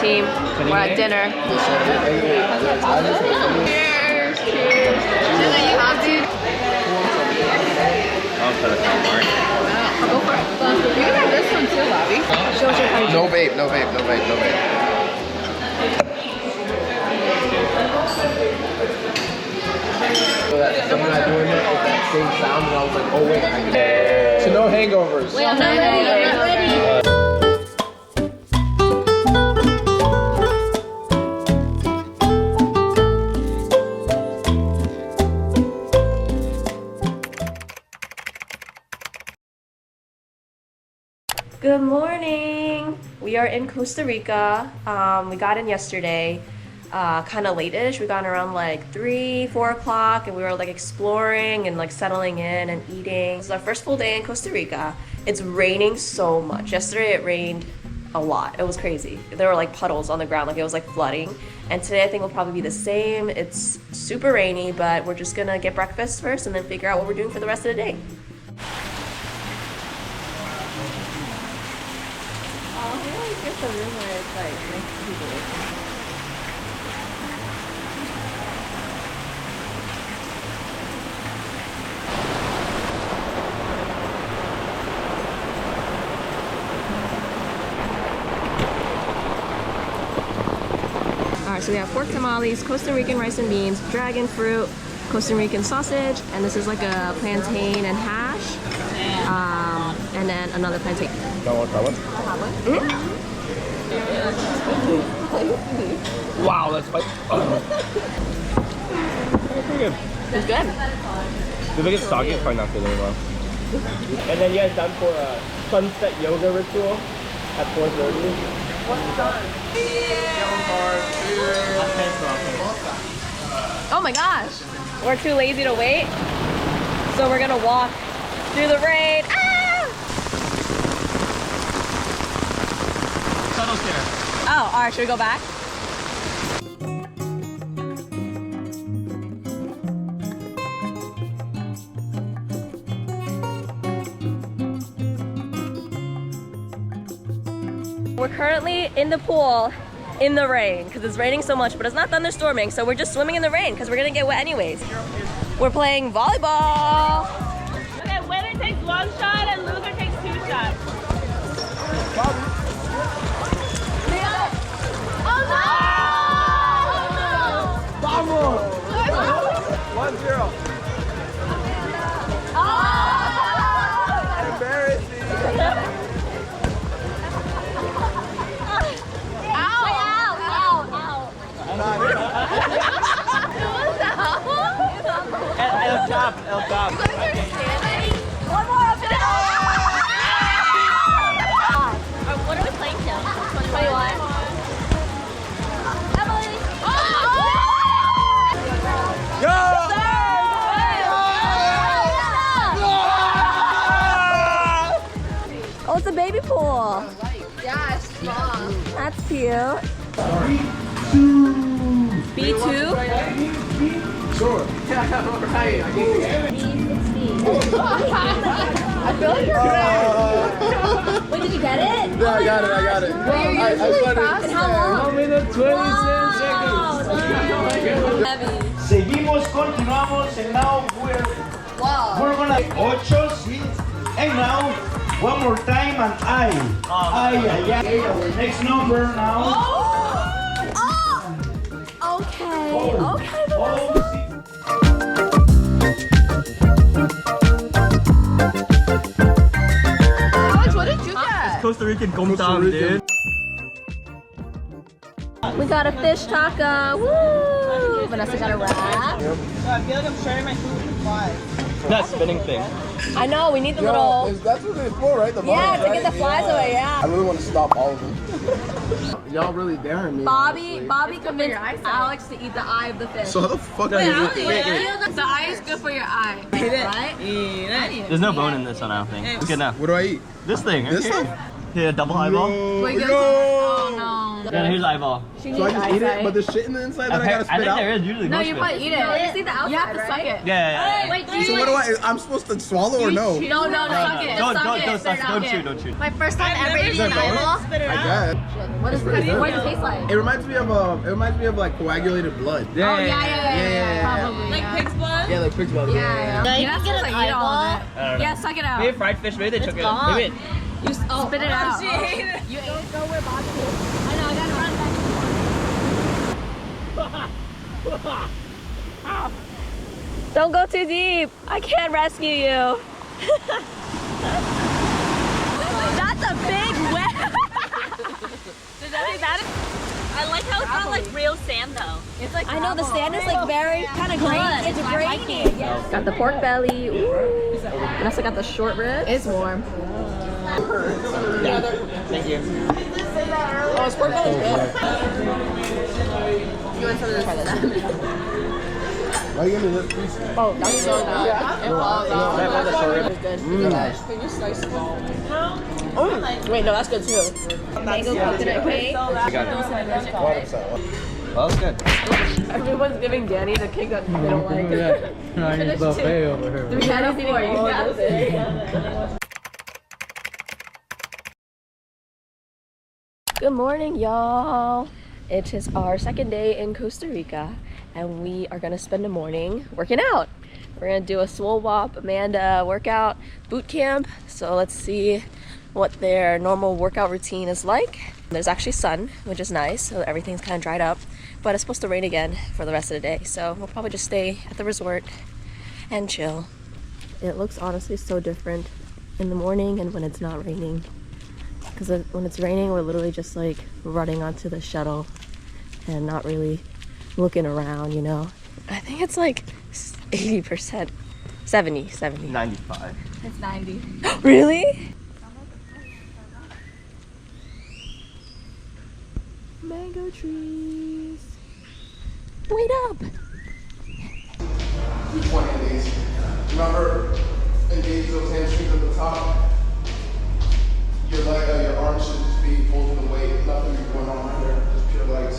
team. We're at dinner. Cheers! Cheers! You have to? I'll put a calamari. Go for it. You can have this one too, Bobby. No vape, no vape, no vape, no vape. So that someone I doing it with that same sound, and I was like, oh wait, I can. So no hangovers. Wait, I'm not ready. I'm not ready. Good morning. We are in Costa Rica. We got in yesterday, kind of late-ish. We got in around like 3-4 o'clock, and we were like exploring and like settling in and eating. This is our first full day in Costa Rica. It's raining so much. Yesterday it rained a lot. It was crazy. There were like puddles on the ground, like it was like flooding. And today I think will probably be the same. It's super rainy, but we're just gonna get breakfast first and then figure out what we're doing for the rest of the day. Get the room where it's like next to people. Alright, so we have pork tamales, Costa Rican rice and beans, dragon fruit, Costa Rican sausage, and this is like a plantain and hash, and then another plantain. Don't want that one? Mm-hmm. Wow, that's like. That's pretty good. It's good. If it gets soggy, it's probably not good anymore. And then you guys done for a sunset yoga ritual at 4:30. What's done? Oh my gosh! We're too lazy to wait, so we're gonna walk through the rain. Ah! Oh, alright, should we go back? We're currently in the pool in the rain because it's raining so much, but it's not thunderstorming, so we're just swimming in the rain because we're gonna get wet anyways. We're playing volleyball. Okay, winner takes one shot and loser takes 2 shots. Vamos! 1-0. Embarrassing. El top. One more up and What are we playing till? 21. Emily! Go! Oh, it's a baby pool. Yeah, it's small. That's cute. B2? Sure. I feel like you're Wait, did you get it? Yeah, I got it. Wait, you're usually faster. And how long? 1 minute 27 seconds. Heavy. Seguimos, continuamos, and now we're gonna 8, sí. And now one more time, and I. Next number now. Okay. Okay. Alex, what did you get? Costa Rican gomtam, dude. We got a fish taco. Woo! Vanessa got a wrap. I feel like I'm sharing my food with 5. That spinning thing. I know, we need the little... That's what it's for, right? The Yeah, mines, to get right? the flies away, yeah. I really want to stop all of them. Y'all really daring me. Bobby for convinced your eyesight. Alex to eat the eye of the fish. So how the fuck are you The eye is good for your eye. Right? There's no bone in this one, I don't think. It's good enough. What do I eat? This thing. This okay. stuff? Yeah, double eyeball. Wait, No. oh no. Then here's the eyeball. She So I needs just eat it, eyesight. but there's shit in the inside that I gotta I spit think there out. is usually No, no you spit. might eat it. You see the outside, you have to suck it. Yeah. Wait, do So you what do I'm supposed to swallow or no? No, suck it. Don't Suck it. don't shoot. My first time ever eating an Is there eyeball. Spit it I out. guess. What does it taste like? It reminds me of like coagulated blood. Oh, yeah. Probably. Like pig's blood? Yeah, like pig's blood. Yeah. you You're not can get supposed an to eat all of I it. don't know. Yeah, suck it out. Maybe fried fish, maybe they took it. gone. Maybe You spit it out. She ate it. You go where Bobby is. I know, I gotta run back. Don't go too deep. I can't rescue you. That's a big whale. I like how it's not like real sand though. It's like I know the sand is like very kind of grainy. It's grainy. Got the pork belly. Ooh. And also got the short rib. It's warm. Thank you. Oh, it's pork belly good. You want some of this? Why are you gonna do this piece? Oh, that's so good. It falls off. That's short rib. Can you slice it? Oh, wait, no, that's good too. Mango coconut cake. I got it. Well, that's good. Everyone's giving Danny the cake that they don't like. It's buffet over here. Danny's eating all of this. Good morning, y'all. It is our second day in Costa Rica, and we are gonna spend the morning working out. We're gonna do a Swole Wop Amanda workout boot camp. So let's see what their normal workout routine is like. There's actually sun, which is nice, so everything's kind of dried up, but it's supposed to rain again for the rest of the day. So we'll probably just stay at the resort and chill. It looks honestly so different in the morning and when it's not raining. Because when it's raining, we're literally just like running onto the shuttle and not really looking around, you know? I think it's like 80%, 70. 95. It's 90. Really? Mango trees. Wait up! Each one of these. Remember, engage those hamstrings at the top. Your arms should just be holding the weight. Nothing going on right there. Just pure legs.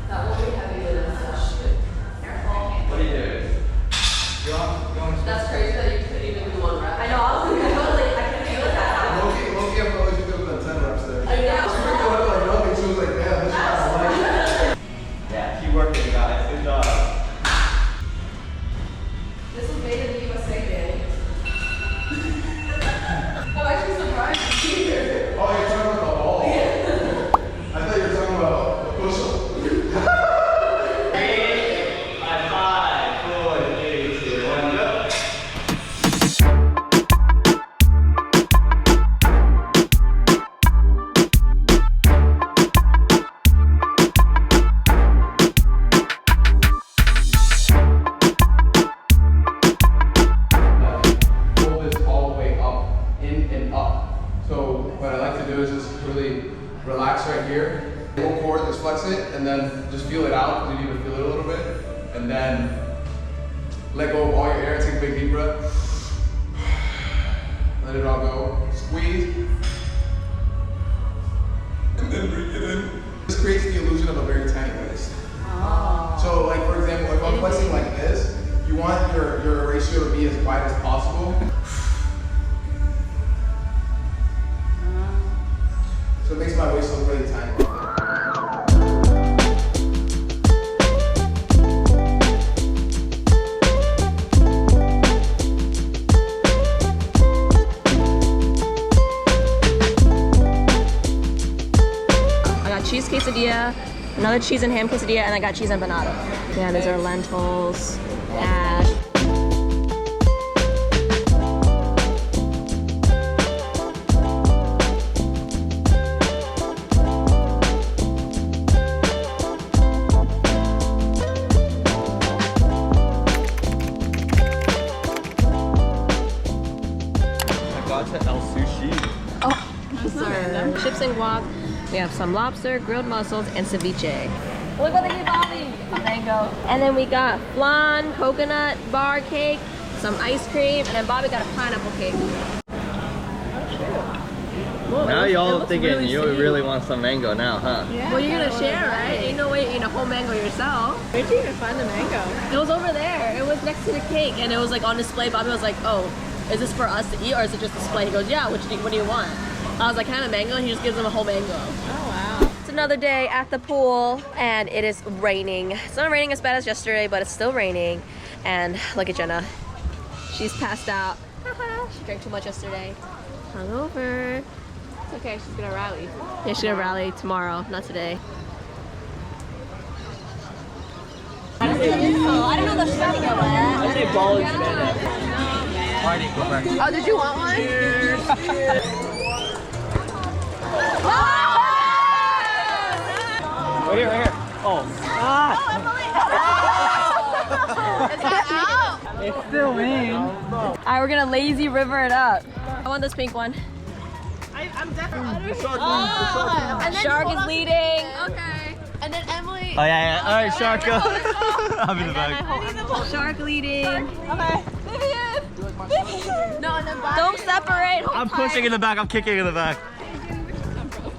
That will be heavy with us. Careful. What are you doing? That's crazy that you couldn't even do one rep. I know, I can feel that. Loki, I felt like you could have done 10 reps there. I know. She was like nothing. She was like, yeah, this is kind of light. Yeah, keep working, guys. Good job. This was made in the USA, Danny. I'm actually surprised to see you. Oh, you're talking about the ball? I thought you were talking about the push-up. High five. 4, 3, 2, 1, go. Pull this all the way up, in and up. So what I like to do is just really relax right here. Whole core, just flex it, and then just feel it out. You need to feel it a little bit, and then let go of all your air. Take a big deep breath. Let it all go. Squeeze, and then breathe it in. This creates the illusion of a very tiny waist. So, like for example, if I'm flexing like this, you want your ratio to be as wide as possible. So it makes my waist look really tiny. I got cheese quesadilla, another cheese and ham quesadilla, and I got cheese empanada. Yeah, these are lentils, hash. I got to El Sushi. Chips and guac. We have some lobster, grilled mussels, and ceviche. Look what they gave Bobby. Mango. And then we got flan, coconut bar cake, some ice cream, and then Bobby got a pineapple cake. Now y'all thinking you really want some mango now, huh? Well, you're gonna share, right? Ain't no way you're eating a whole mango yourself. Where'd you even find the mango? It was over there. It was next to the cake, and it was like on display. Bobby was like, "Oh, is this for us to eat, or is it just display?" He goes, "Yeah. What do you want?" I was like, "Can I have a mango?" And he just gives him a whole mango. Oh wow. It's another day at the pool, and it is raining. It's not raining as bad as yesterday, but it's still raining. And look at Jenna. She's passed out. She drank too much yesterday. Hungover. It's okay. She's gonna rally. Yeah, she's gonna rally tomorrow, not today. I don't know the shirt yet. I say ball and spin. Party, go back. Oh, did you want one? Cheers. Right here, right here. Oh. Is that out? It's still in. Alright, we're gonna lazy river it up. I want this pink one. I'm definitely. And then Shark is leading. Okay. And then Emily. Oh yeah. All right, Shark, go. I'm in the back. Shark leading. Okay. Vivian. No, and then don't separate. Hold I'm tight. pushing in the back. I'm kicking in the back.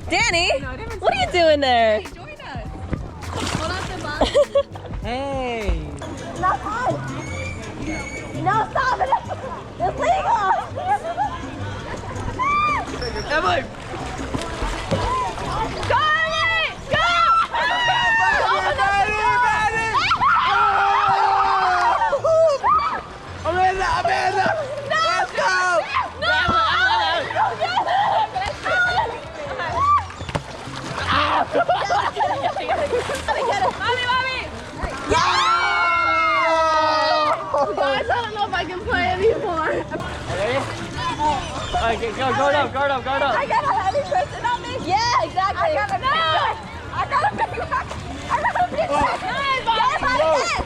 Danny, what are you doing there? Join us. Hold on to the bottom. Hey. Not fun. No, stop it. It's legal. Emily. Go, Emily. Go. Amanda, Amanda. Let's go. Guys, I don't know if I can play anymore. Ready? Alright, guard up. I got a heavy person on me. Yeah, exactly. I got a big one. I got a big one. Get him out again.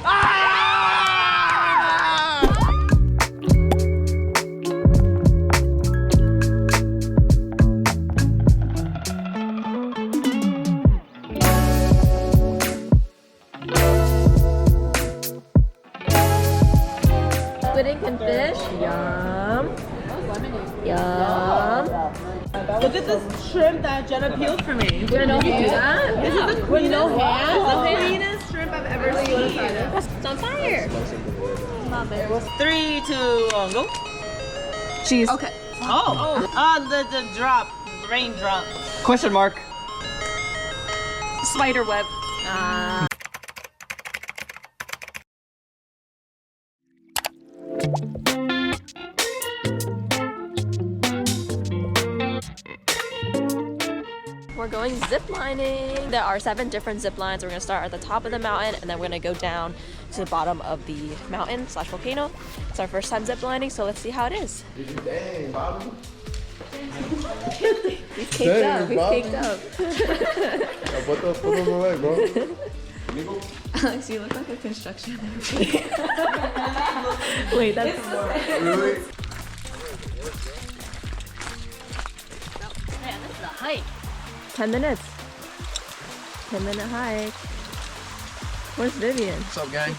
Squid ink and fish. Yum. Yum. Look at this shrimp that Jenna peeled for me. You didn't know you do that? This is the With no hands? the cleanest shrimp I've ever seen. It's on fire. 3, 2, 1, go. Cheese. Okay. The drop, raindrop. Question mark. Spider web. We're going zip lining. There are 7 different zip lines. We're gonna start at the top of the mountain and then we're gonna go down to the bottom of the mountain / volcano. It's our first time zip lining, so let's see how it is. Dang, Bobby. He's caked up. He's caked up. Put them away, bro. Alex, you look like a construction worker. Wait, that's Really? Man, this is a hike. 10 minutes. 10-minute hike. Where's Vivian? What's up, gang?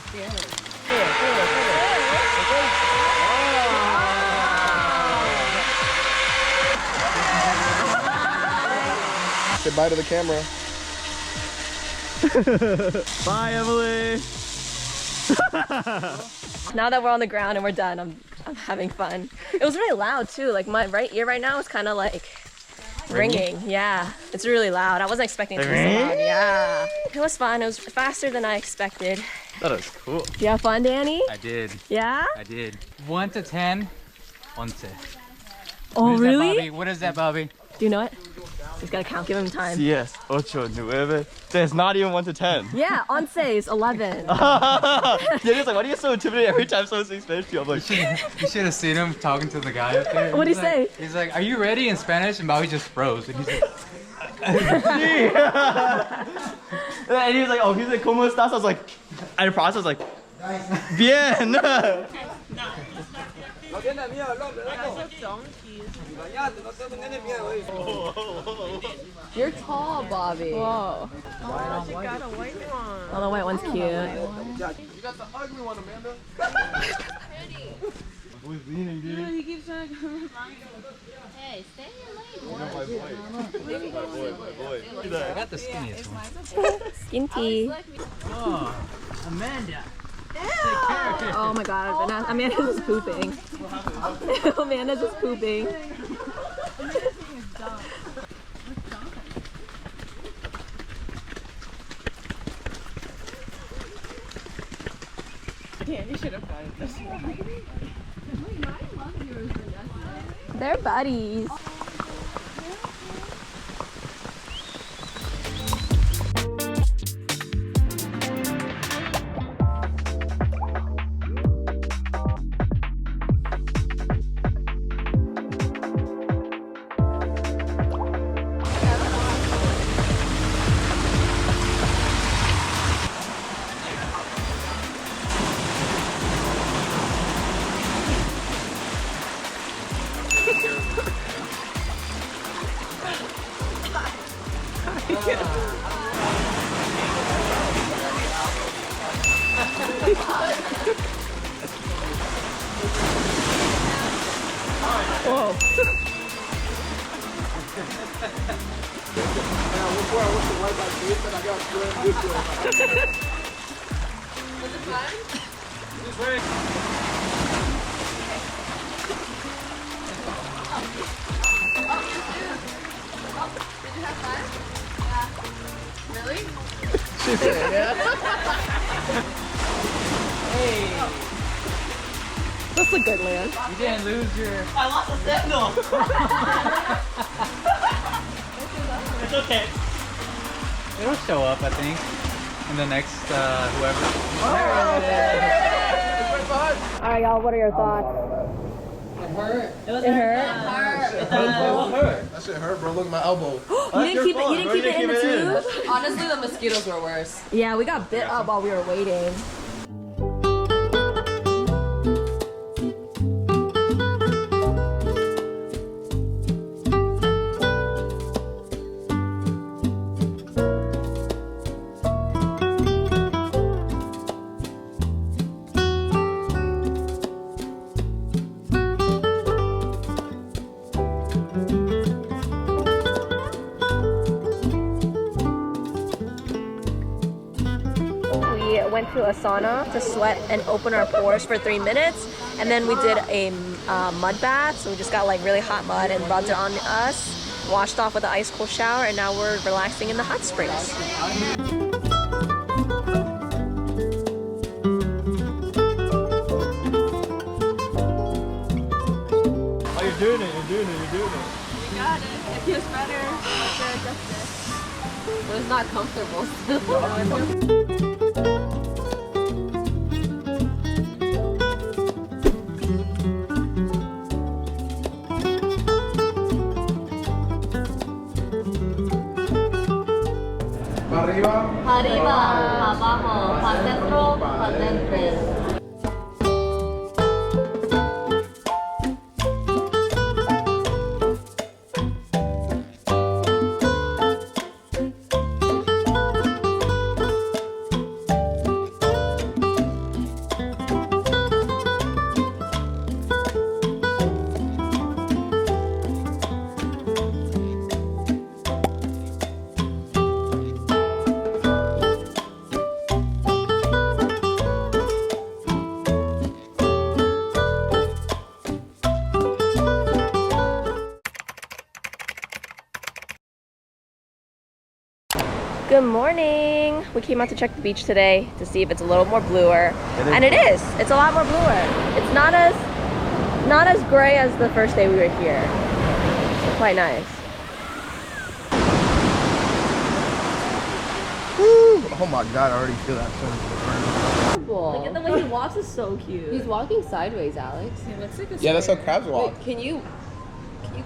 Say bye to the camera. Bye, Emily. Now that we're on the ground and we're done, I'm having fun. It was really loud too. Like my right ear right now is kind of like ringing. Yeah, it's really loud. I wasn't expecting it to be so loud. Yeah, it was fun. It was faster than I expected. That was cool. Did you have fun, Danny? I did. Yeah? I did. 1 to 10. 11. Oh, What is that, really? Bobby? What is that, Bobby? Do you know it? He's gotta count. Give him time. Yes, 8, 9. There's not even 1 to 10. Yeah, once is 11. Yeah, he's like, why do you get so intimidated every time someone speaks Spanish to you? I'm like, You should have seen him talking to the guy up there. What'd he He's like- say? He's like, "Are you ready?" in Spanish, and Bobby just froze. And he's like, and he was like, oh, he's like, ¿Cómo estás? I was like, I processed, like, bien. You're tall, Bobby. Whoa. Oh, the white one's cute. You got the ugly one, Amanda. Who's leaning, dude? He keeps trying to come. Hey, stay late. You know my boy. I got the skinniest one. Skinty. Oh, Amanda. Oh my god, Amanda's just pooping. Amanda's just pooping. Candy should have found this one. They're buddies. Whoa. That's a good land. You didn't lose your. I lost a signal. It's okay. It'll show up, I think, in the next whoever. Alright, y'all, what are your thoughts? It hurt. It hurt? It's painful. That shit hurt, bro. Look at my elbow. You didn't keep it in the tube? Honestly, the mosquitoes were worse. Yeah, we got bit up while we were waiting. We went to a sauna to sweat and open our pores for 3 minutes, and then we did a mud bath. So we just got like really hot mud and rubbed it on us, washed off with an ice cold shower, and now we're relaxing in the hot springs. Oh, you're doing it. You're doing it. You're doing it. You got it. It feels better after adjusted. But it's not comfortable still. Arriba. Arriba, abajo, para adentro, para adentro. Good morning! We came out to check the beach today to see if it's a little more bluer. And it is! It's a lot more bluer. It's not as gray as the first day we were here. It's quite nice. Woo! Oh my god, I already feel that so much. Look at the way he walks, is so cute. He's walking sideways, Alex. He looks like a Yeah, that's how crabs walk. Wait, can you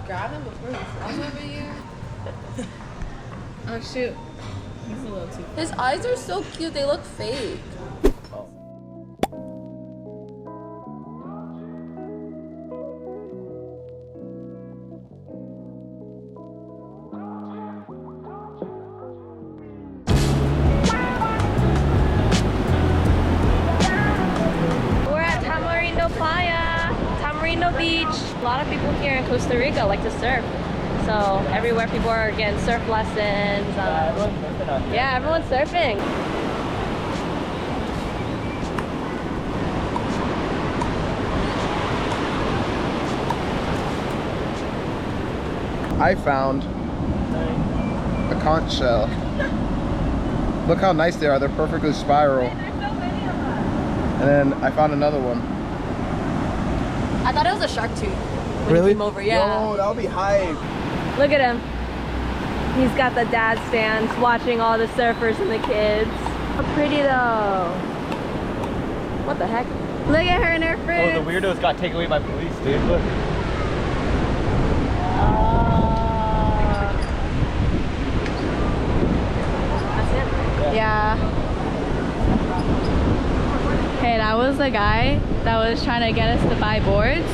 grab him before he falls over you? Oh shoot. He's a little too. His eyes are so cute, they look fake. beach. A lot of people here in Costa Rica like to surf. So everywhere people are getting surf lessons. Yeah, everyone's surfing. I found a conch shell. Look how nice they are. They're perfectly spiral. And then I found another one. I thought it was a shark tooth. When Really? He came over, yeah. Yo, that would be hype. Look at him. He's got the dad stands watching all the surfers and the kids. How pretty though. What the heck? Look at her and her friends. Oh, the weirdos got taken away by police, dude. Look. Yeah. Hey, that was the guy that was trying to get us to buy boards.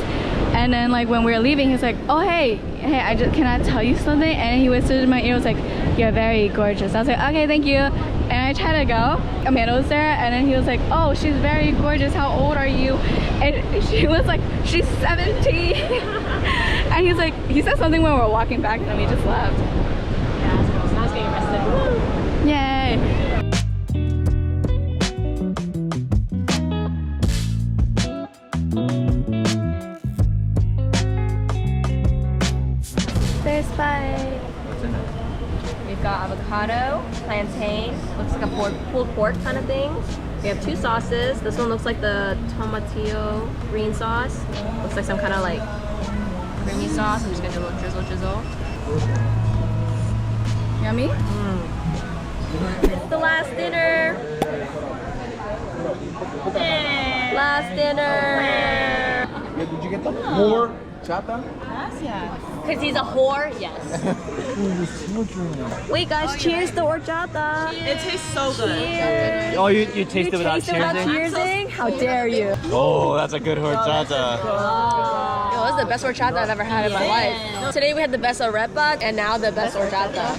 And then like when we were leaving, he's like, oh hey, can I tell you something? And he whispered in my ear, was like, you're very gorgeous. I was like, okay, thank you. And I tried to go. Amanda was there, and then he was like, oh, she's very gorgeous. How old are you? And she was like, she's 17. And he's like, he said something when we were walking back, and then we just left. Yeah, so now he's getting arrested. Yay. There's five. We've got avocado, plantain, looks like a pulled pork kind of thing. We have two sauces. This one looks like the tomatillo green sauce. Looks like some kind of like creamy sauce. I'm just gonna do a little drizzle. Yummy? It's the last dinner. Last dinner. Did you get the more chata? Because he's a whore? Yes. Wait guys, cheers to horchata. It tastes so good. Oh, you tasted it without Taste it without cheersing? cheersing? How dare you? Oh, that's a good horchata. Yo, this is the best horchata I've ever had in my life. Today we had the best arepa and now the best horchata.